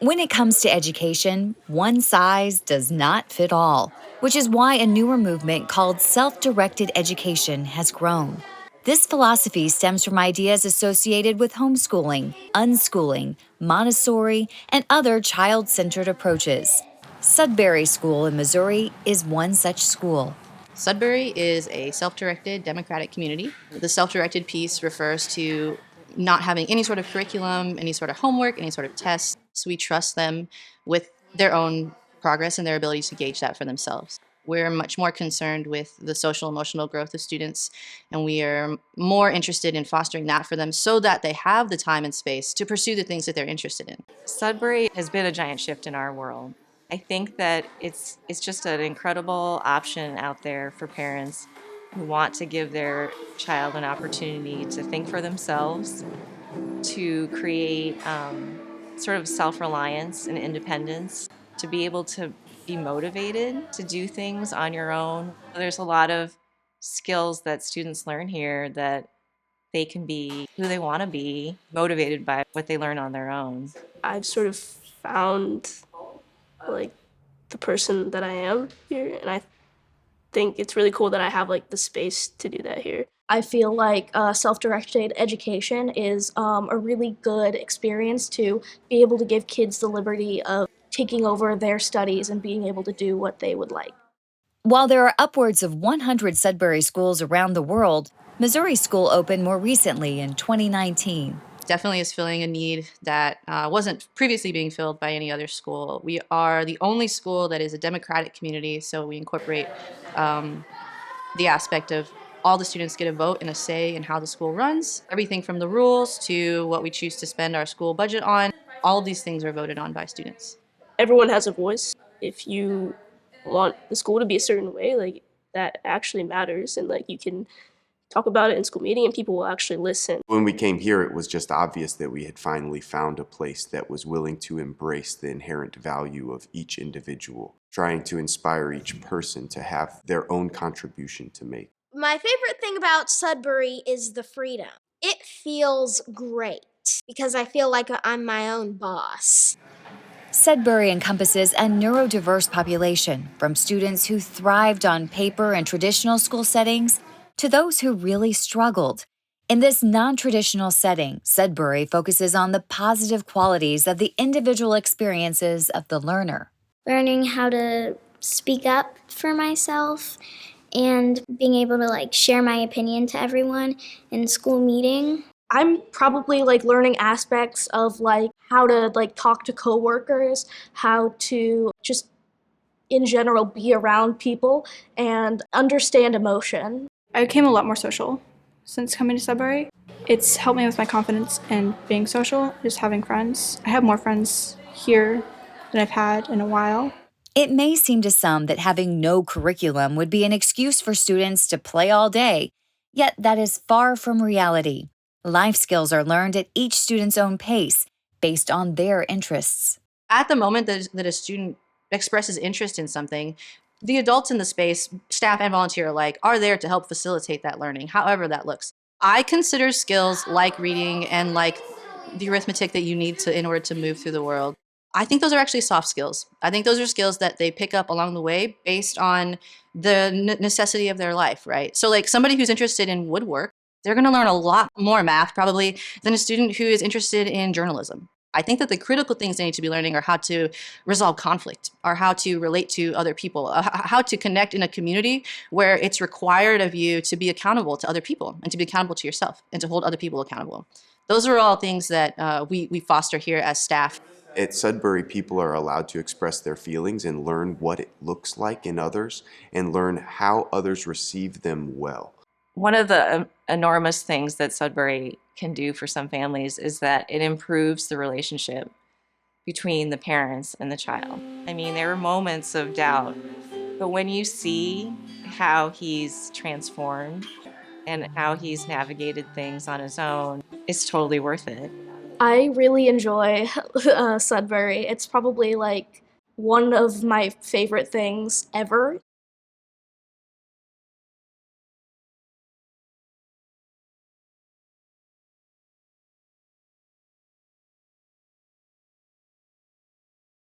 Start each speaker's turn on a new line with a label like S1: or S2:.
S1: When it comes to education, one size does not fit all, which is why a newer movement called self-directed education has grown. This philosophy stems from ideas associated with homeschooling, unschooling, Montessori, and other child-centered approaches. Sudbury School in Missouri is one such school.
S2: Sudbury is a self-directed democratic community. The self-directed piece refers to not having any sort of curriculum, any sort of homework, any sort of tests. So we trust them with their own progress and their ability to gauge that for themselves. We're much more concerned with the social emotional growth of students, and we are more interested in fostering that for them so that they have the time and space to pursue the things that they're interested in.
S3: Sudbury has been a giant shift in our world. I think that it's just an incredible option out there for parents who want to give their child an opportunity to think for themselves, to create sort of self-reliance and independence, to be able to be motivated to do things on your own. There's a lot of skills that students learn here that they can be who they want to be, motivated by what they learn on their own.
S4: I've sort of found like the person that I am here, and I think it's really cool that I have like the space to do that here. I feel like self-directed education is a really good experience to be able to give kids the liberty of taking over their studies and being able to do what they would like.
S1: While there are upwards of 100 Sudbury schools around the world, Missouri School opened more recently in 2019.
S2: Definitely is filling a need that wasn't previously being filled by any other school. We are the only school that is a democratic community, so we incorporate the aspect of all the students get a vote and a say in how the school runs. Everything from the rules to what we choose to spend our school budget on, all of these things are voted on by students.
S4: Everyone has a voice. If you want the school to be a certain way, like that actually matters, and like you can talk about it in school meeting and people will actually listen.
S5: When we came here, it was just obvious that we had finally found a place that was willing to embrace the inherent value of each individual, trying to inspire each person to have their own contribution to make.
S6: My favorite thing about Sudbury is the freedom. It feels great because I feel like I'm my own boss.
S1: Sudbury encompasses a neurodiverse population, from students who thrived on paper and traditional school settings to those who really struggled. In this non-traditional setting, Sudbury focuses on the positive qualities of the individual experiences of the learner.
S7: Learning how to speak up for myself and being able to share my opinion to everyone in school meeting.
S4: I'm probably learning aspects of how to talk to coworkers, how to just in general be around people and understand emotion.
S8: I became a lot more social since coming to Sudbury. It's helped me with my confidence in being social, just having friends. I have more friends here than I've had in a while.
S1: It may seem to some that having no curriculum would be an excuse for students to play all day, yet that is far from reality. Life skills are learned at each student's own pace, based on their interests.
S2: At the moment that a student expresses interest in something, the adults in the space, staff and volunteer alike, are there to help facilitate that learning, however that looks. I consider skills like reading and like the arithmetic that you need in order to move through the world. I think those are actually soft skills. I think those are skills that they pick up along the way based on the necessity of their life, right? So somebody who's interested in woodwork, they're going to learn a lot more math probably than a student who is interested in journalism. I think that the critical things they need to be learning are how to resolve conflict, or how to relate to other people, how to connect in a community where it's required of you to be accountable to other people and to be accountable to yourself and to hold other people accountable. Those are all things that we foster here as staff.
S5: At Sudbury, people are allowed to express their feelings and learn what it looks like in others and learn how others receive them well.
S3: One of the enormous things that Sudbury can do for some families is that it improves the relationship between the parents and the child. I mean, there are moments of doubt, but when you see how he's transformed and how he's navigated things on his own, it's totally worth it.
S4: I really enjoy Sudbury. It's probably one of my favorite things ever.